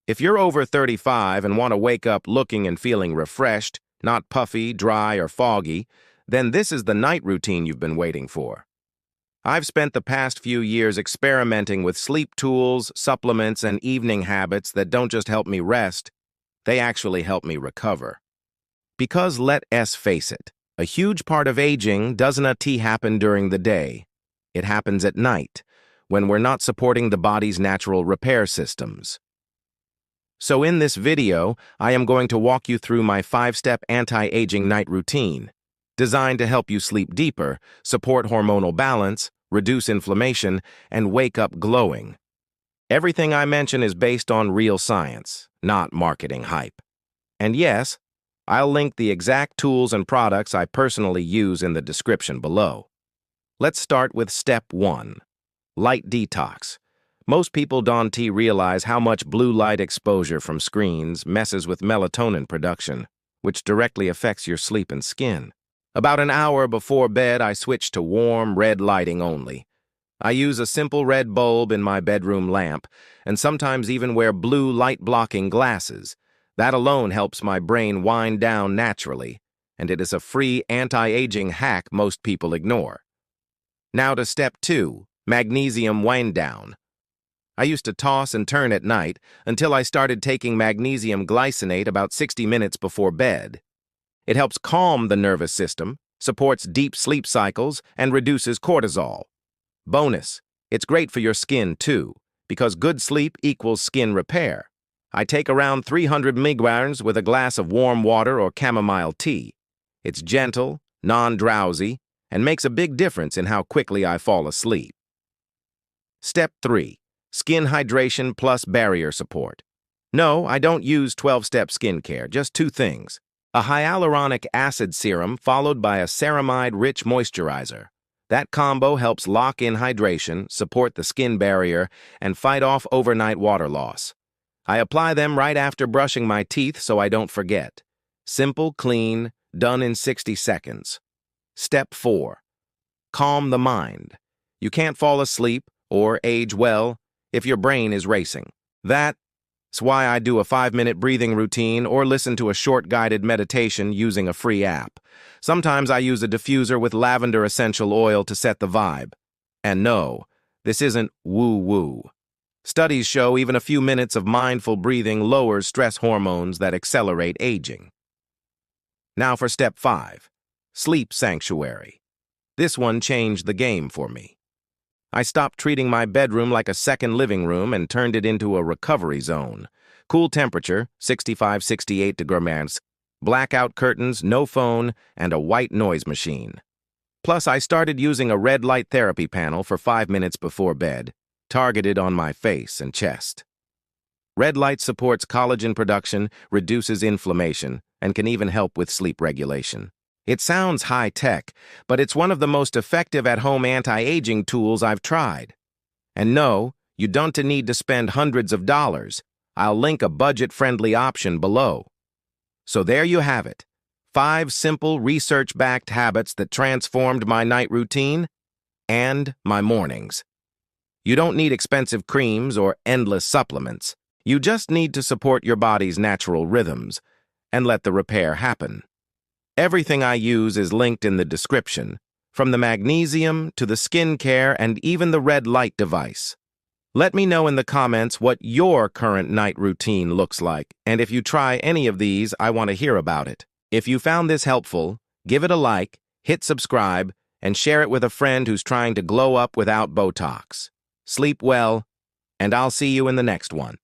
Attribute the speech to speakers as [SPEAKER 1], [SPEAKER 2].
[SPEAKER 1] If you're over 35 and want to wake up looking and feeling refreshed, not puffy, dry, or foggy, then this is the night routine you've been waiting for. I've spent the past few years experimenting with sleep tools, supplements, and evening habits that don't just help me rest, they actually help me recover. Because let us face it, a huge part of aging doesn't happen during the day. It happens at night, when we're not supporting the body's natural repair systems. So in this video, I am going to walk you through my 5-step anti-aging night routine, designed to help you sleep deeper, support hormonal balance, reduce inflammation, and wake up glowing. Everything I mention is based on real science, not marketing hype. And yes, I'll link the exact tools and products I personally use in the description below. Let's start with step 1, light detox. Most people don't realize how much blue light exposure from screens messes with melatonin production, which directly affects your sleep and skin. About an hour before bed, I switch to warm, red lighting only. I use a simple red bulb in my bedroom lamp, and sometimes even wear blue light-blocking glasses. That alone helps my brain wind down naturally, and it is a free anti-aging hack most people ignore. Now to step 2, magnesium wind down. I used to toss and turn at night until I started taking magnesium glycinate about 60 minutes before bed. It helps calm the nervous system, supports deep sleep cycles, and reduces cortisol. Bonus, it's great for your skin too, because good sleep equals skin repair. I take around 300 mg with a glass of warm water or chamomile tea. It's gentle, non-drowsy, and makes a big difference in how quickly I fall asleep. Step 3. Skin hydration plus barrier support. No, I don't use 12-step skincare, just 2 things. A hyaluronic acid serum followed by a ceramide-rich moisturizer. That combo helps lock in hydration, support the skin barrier, and fight off overnight water loss. I apply them right after brushing my teeth so I don't forget. Simple, clean, done in 60 seconds. Step 4. Calm the mind. You can't fall asleep or age well if your brain is racing. That's why I do a 5-minute breathing routine or listen to a short guided meditation using a free app. Sometimes I use a diffuser with lavender essential oil to set the vibe. And no, this isn't woo-woo. Studies show even a few minutes of mindful breathing lowers stress hormones that accelerate aging. Now for step 5, sleep sanctuary. This one changed the game for me. I stopped treating my bedroom like a second living room and turned it into a recovery zone. Cool temperature, 65-68 degrees, blackout curtains, no phone, and a white noise machine. Plus, I started using a red light therapy panel for 5 minutes before bed, targeted on my face and chest. Red light supports collagen production, reduces inflammation, and can even help with sleep regulation. It sounds high-tech, but it's one of the most effective at-home anti-aging tools I've tried. And no, you don't need to spend hundreds of dollars. I'll link a budget-friendly option below. So there you have it, 5 simple research-backed habits that transformed my night routine and my mornings. You don't need expensive creams or endless supplements. You just need to support your body's natural rhythms and let the repair happen. Everything I use is linked in the description, from the magnesium to the skincare and even the red light device. Let me know in the comments what your current night routine looks like, and if you try any of these, I want to hear about it. If you found this helpful, give it a like, hit subscribe, and share it with a friend who's trying to glow up without Botox. Sleep well, and I'll see you in the next one.